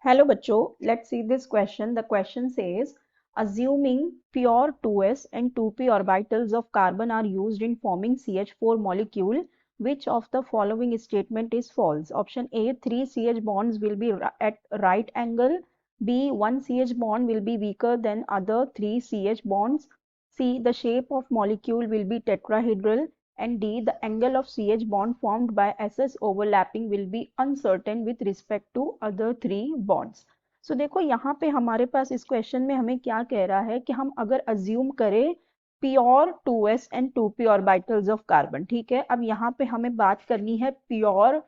Hello bachcho, let's see this question. The question says, assuming pure 2s and 2p orbitals of carbon are used in forming CH4 molecule, which of the following statement is false? Option A, 3 CH bonds will be at right angle. B, 1 CH bond will be weaker than other 3 CH bonds. C, the shape of molecule will be tetrahedral. And D, the angle of CH bond formed by SS overlapping will be uncertain with respect to other 3 bonds. So देखो यहाँ पे हमारे पास इस question में हमें क्या कह रहा है कि हम अगर अज्यूम करें pure 2s and 2p orbitals of carbon, ठीक है। अब यहाँ पे हमें बात करनी है pure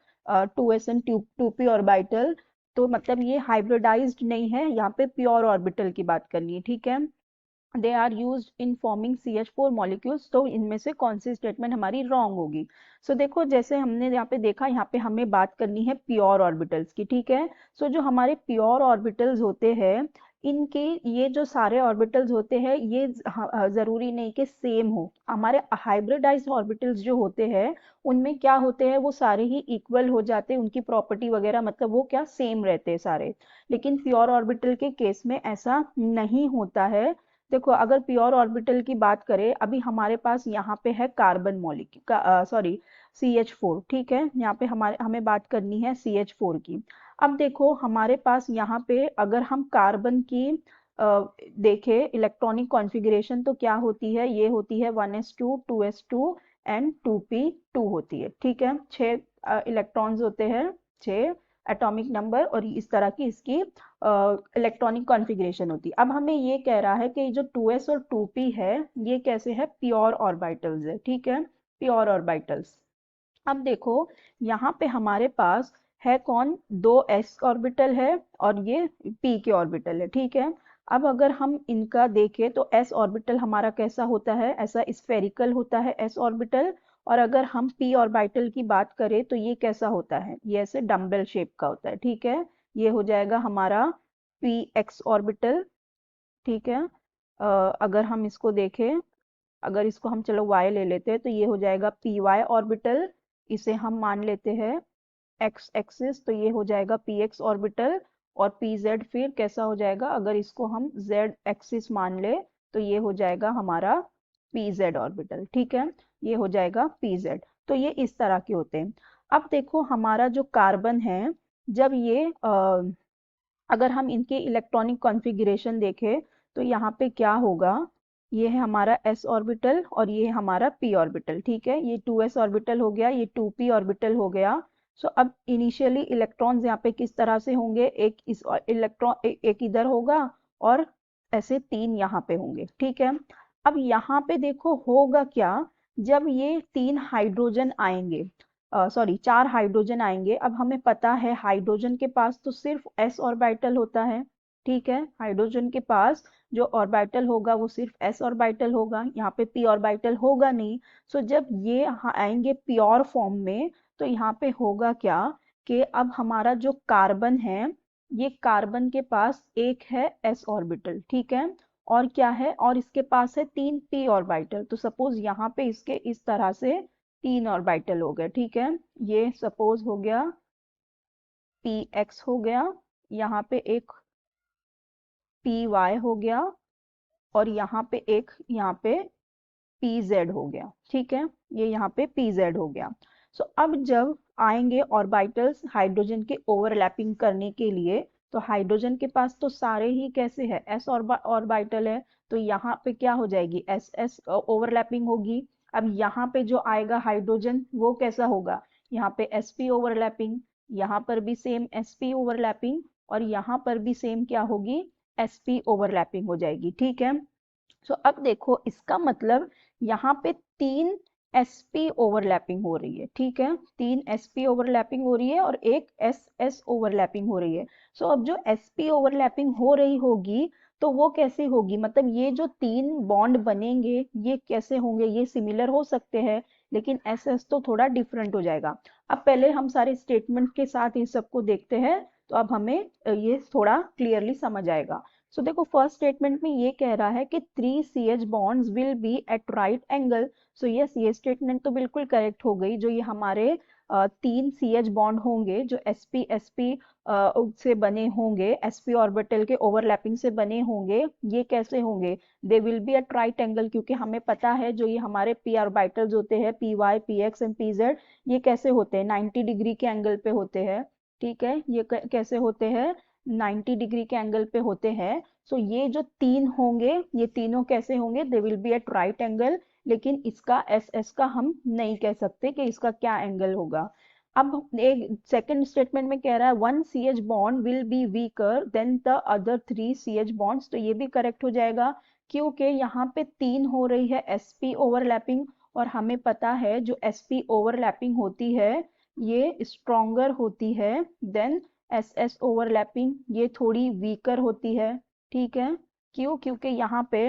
2s and 2p orbital, तो मतलब ये हाइब्रिडाइज्ड नहीं है, यहाँ पे प्योर ऑर्बिटल की बात करनी है, ठीक है। They are used in forming CH4 molecules, तो इनमें से कौन सी स्टेटमेंट हमारी रॉन्ग होगी। सो देखो जैसे हमने यहाँ पे देखा, यहाँ पे हमें बात करनी है प्योर ऑर्बिटल्स की, ठीक है। सो जो हमारे प्योर ऑर्बिटल्स होते हैं, इनके ये जो सारे ऑर्बिटल्स होते हैं, ये जरूरी नहीं कि सेम हो। हमारे हाइब्रिडाइज्ड ऑर्बिटल्स जो होते हैं, उनमें क्या होते हैं, वो सारे ही इक्वल हो जाते हैं, उनकी प्रॉपर्टी वगैरह मतलब वो क्या सेम रहते हैं सारे। लेकिन प्योर ऑर्बिटल के केस में ऐसा नहीं होता है। देखो अगर प्योर ऑर्बिटल की बात करें, अभी हमारे पास यहाँ पे है कार्बन मॉलिक्यूल सॉरी CH4, ठीक है। यहाँ पे हमें बात करनी है CH4 की। अब देखो हमारे पास यहाँ पे अगर हम कार्बन की देखें इलेक्ट्रॉनिक कॉन्फ़िगरेशन, तो क्या होती है, ये होती है 1s2 2s2 एंड 2p2 होती है, ठीक है। 6 इलेक्ट्रॉन्स होते हैं, 6 एटॉमिक नंबर, और इस तरह की इसकी इलेक्ट्रॉनिक कॉन्फ़िगरेशन होती है। अब हमें ये कह रहा है कि जो 2s और 2p है, ये कैसे है, प्योर ऑर्बिटल्स है, ठीक है, प्योर ऑर्बिटल्स। अब देखो यहाँ पे हमारे पास है कौन, 2s ऑर्बिटल है और ये p के ऑर्बिटल है, ठीक है। अब अगर हम इनका देखें तो s ऑर्बिटल हमारा कैसा होता है, ऐसा स्फेरिकल होता है s ऑर्बिटल। और अगर हम p ऑर्बिटल की बात करें तो ये कैसा होता है, ये ऐसे डम्बल शेप का होता है, ठीक है। ये हो जाएगा हमारा px ऑर्बिटल, ठीक है। अगर हम इसको देखें, अगर इसको हम चलो y ले लेते हैं, तो ये हो जाएगा py ऑर्बिटल। इसे हम मान लेते हैं x एक्सिस, तो ये हो जाएगा px ऑर्बिटल। और pz फिर कैसा हो जाएगा, अगर इसको हम z एक्सिस मान ले, तो ये हो जाएगा हमारा pz ऑर्बिटल, ठीक है। ये हो जाएगा pz। तो ये इस तरह के होते हैं। अब देखो हमारा जो कार्बन है, जब ये अगर हम इनके इलेक्ट्रॉनिक कॉन्फ़िगरेशन देखें, तो यहाँ पे क्या होगा, ये है हमारा s ऑर्बिटल और ये है हमारा p ऑर्बिटल, ठीक है। ये 2s ऑर्बिटल हो गया, ये 2p ऑर्बिटल हो गया। सो अब इनिशियली इलेक्ट्रॉन्स यहाँ पे किस तरह से होंगे, एक इस इलेक्ट्रॉन एक इधर होगा और ऐसे 3 यहाँ पे होंगे, ठीक है। अब यहाँ पे देखो होगा क्या, जब ये 3 हाइड्रोजन आएंगे, सॉरी 4 हाइड्रोजन आएंगे। अब हमें पता है हाइड्रोजन के पास तो सिर्फ s ऑर्बिटल होता है, ठीक है। हाइड्रोजन के पास जो ऑर्बिटल होगा वो सिर्फ s ऑर्बिटल होगा, यहाँ पे p ऑर्बिटल होगा नहीं। सो जब ये यहाँ आएंगे प्योर फॉर्म में, तो यहाँ पे होगा क्या कि अब हमारा जो कार्बन है, ये कार्बन के पास एक है s ऑर्बिटल, ठीक है। और क्या है, और इसके पास है 3 p ऑर्बिटल। तो सपोज यहाँ पे इसके इस तरह से 3 ऑर्बिटल हो गए, ठीक है। ये सपोज हो गया px हो गया, यहाँ पे एक py हो गया, और यहाँ पे एक यहाँ पे pz हो गया, ठीक है। ये यहाँ पे pz हो गया। सो अब जब आएंगे ऑर्बिटल्स हाइड्रोजन के ओवरलैपिंग करने के लिए, तो हाइड्रोजन के पास तो सारे ही कैसे है, s ऑर्बिटल है, तो यहाँ पे क्या हो जाएगी, s s ओवरलैपिंग होगी। अब यहाँ पे जो आएगा हाइड्रोजन वो कैसा होगा, यहाँ पे sp ओवरलैपिंग, यहाँ पर भी सेम sp ओवरलैपिंग, और यहाँ पर भी सेम क्या होगी, sp ओवरलैपिंग हो जाएगी, ठीक है। सो अब देखो इसका मतलब यहाँ पे 3 sp ओवरलैपिंग हो रही है, ठीक है। 3 sp ओवरलैपिंग हो रही है और एक ss ओवरलैपिंग हो रही है। सो अब जो sp ओवरलैपिंग हो रही होगी, तो वो कैसे होगी, मतलब ये जो 3 बॉन्ड बनेंगे ये कैसे होंगे, ये सिमिलर हो सकते हैं, लेकिन ss तो थोड़ा डिफरेंट हो जाएगा। अब पहले हम सारे स्टेटमेंट के साथ इन सबको देखते हैं, तो अब हमें ये थोड़ा क्लियरली समझ आएगा। सो देखो फर्स्ट स्टेटमेंट में ये कह रहा है कि 3 CH bonds will be at right angle। So yes, ये स्टेटमेंट तो बिल्कुल करेक्ट हो गई। जो ये हमारे तीन CH बॉन्ड होंगे जो sp से बने होंगे, sp ऑर्बिटल के ओवरलैपिंग से बने होंगे, ये कैसे होंगे? दे विल बी अ ट्राइटेंगल, क्योंकि हमें पता है जो ये हमारे p ऑर्बिटल्स होते हैं py, px एंड pz, ये कैसे होते हैं? 90 डिग्री के एंगल पे होते हैं। ठीक है, ये कैसे होते हैं? 90 डिग्री के एंगल पे होते हैं। सो ये जो तीन होंगे, ये तीनों कैसे होंगे? They will be at right angle, लेकिन इसका एस एस का हम नहीं कह सकते कि इसका क्या एंगल होगा। अब एक सेकंड स्टेटमेंट में कह रहा है one C H bond will be weaker than the other three C H bonds, तो ये भी करेक्ट हो जाएगा क्योंकि यहाँ पे तीन हो रही है sp ओवरलैपिंग, और हमें पता है जो sp ओवरलैपिंग होती है ये स्ट्रोंगर होती है देन ss ओवरलैपिंग, ये थोड़ी वीकर होती है। ठीक है, क्यों? क्योंकि यहाँ पे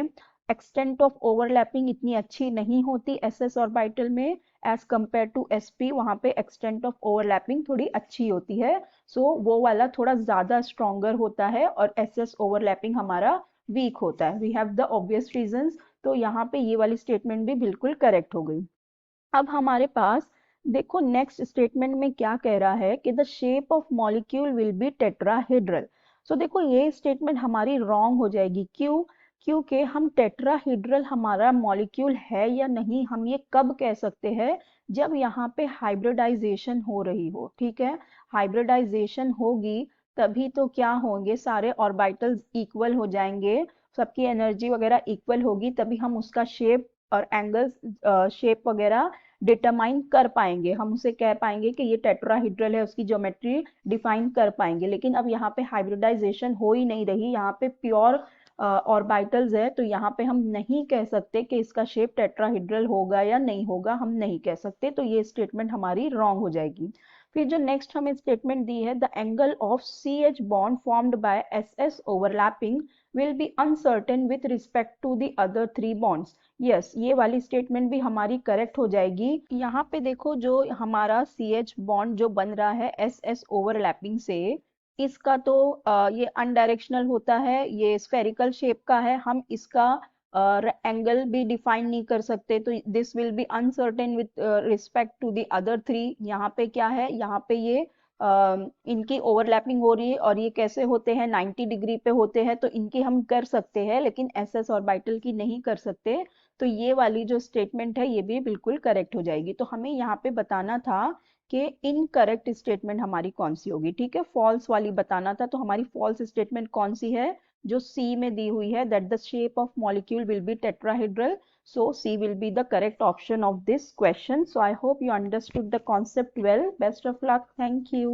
एक्सटेंट ऑफ ओवरलैपिंग इतनी अच्छी नहीं होती ss ऑर्बिटल में एज कंपेयर टू sp, वहाँ पे एक्सटेंट ऑफ ओवरलैपिंग थोड़ी अच्छी होती है। सो वो वाला थोड़ा ज्यादा स्ट्रोंगर होता है और ss ओवरलैपिंग हमारा वीक होता है। We have the obvious reasons, तो यहाँ पे ये वाली स्टेटमेंट भी बिल्कुल करेक्ट हो गई। अब हमारे पास देखो नेक्स्ट स्टेटमेंट में क्या कह रहा है कि the shape of molecule will be tetrahedral. So देखो ये स्टेटमेंट हमारी रॉन्ग हो जाएगी, क्यों? क्योंकि हम टेट्राहेड्रल हमारा मॉलिक्यूल है या नहीं, हम ये कब कह सकते हैं? जब यहाँ पे हाइब्रिडाइजेशन हो रही हो। ठीक है, हाइब्रिडाइजेशन होगी तभी तो क्या होंगे, सारे ऑर्बिटल्स इक्वल हो जाएंगे, सबकी एनर्जी वगैरह इक्वल होगी, तभी हम उसका शेप और एंगल्स शेप वगैरह डिटरमाइन कर पाएंगे, हम उसे कह पाएंगे कि ये टेट्राहीड्रल है, उसकी ज्योमेट्री डिफाइन कर पाएंगे। लेकिन अब यहाँ पे हाइब्रिडाइजेशन हो ही नहीं रही, यहाँ पे प्योर ऑर्बिटल्स है, तो यहाँ पे हम नहीं कह सकते कि इसका शेप टेट्राहीड्रल होगा या नहीं होगा, हम नहीं कह सकते, तो ये स्टेटमेंट हमारी रॉन्ग हो जाएगी। फिर जो नेक्स्ट हमें स्टेटमेंट दी है, the angle of CH bond formed by SS overlapping will be uncertain with respect to the other three bonds. Yes, ये वाली स्टेटमेंट भी हमारी करेक्ट हो जाएगी। यहाँ पे देखो जो हमारा CH बॉन्ड जो बन रहा है SS ओवरलैपिंग से, इसका तो ये अनडायरेक्शनल होता है, ये स्फेरिकल शेप का है, हम इसका एंगल भी डिफाइन नहीं कर सकते, तो this will be uncertain with respect to the other three. यहाँ पे क्या है, यहाँ पे ये इनकी ओवरलैपिंग हो रही है, और ये कैसे होते हैं? 90 डिग्री पे होते हैं, तो इनकी हम कर सकते हैं, लेकिन SS ऑर्बिटल की नहीं कर सकते। तो ये वाली जो स्टेटमेंट है ये भी बिल्कुल करेक्ट हो जाएगी। तो हमें यहाँ पे बताना था कि इनकरेक्ट स्टेटमेंट हमारी कौन सी होगी। ठीक है, फॉल्स वाली बताना था, तो हमारी फॉल्स स्टेटमेंट कौन सी है? जो सी में दी हुई है, that the shape of molecule will be tetrahedral. So C will be the correct option of this question. So I hope you understood the concept well. Best of luck. Thank you.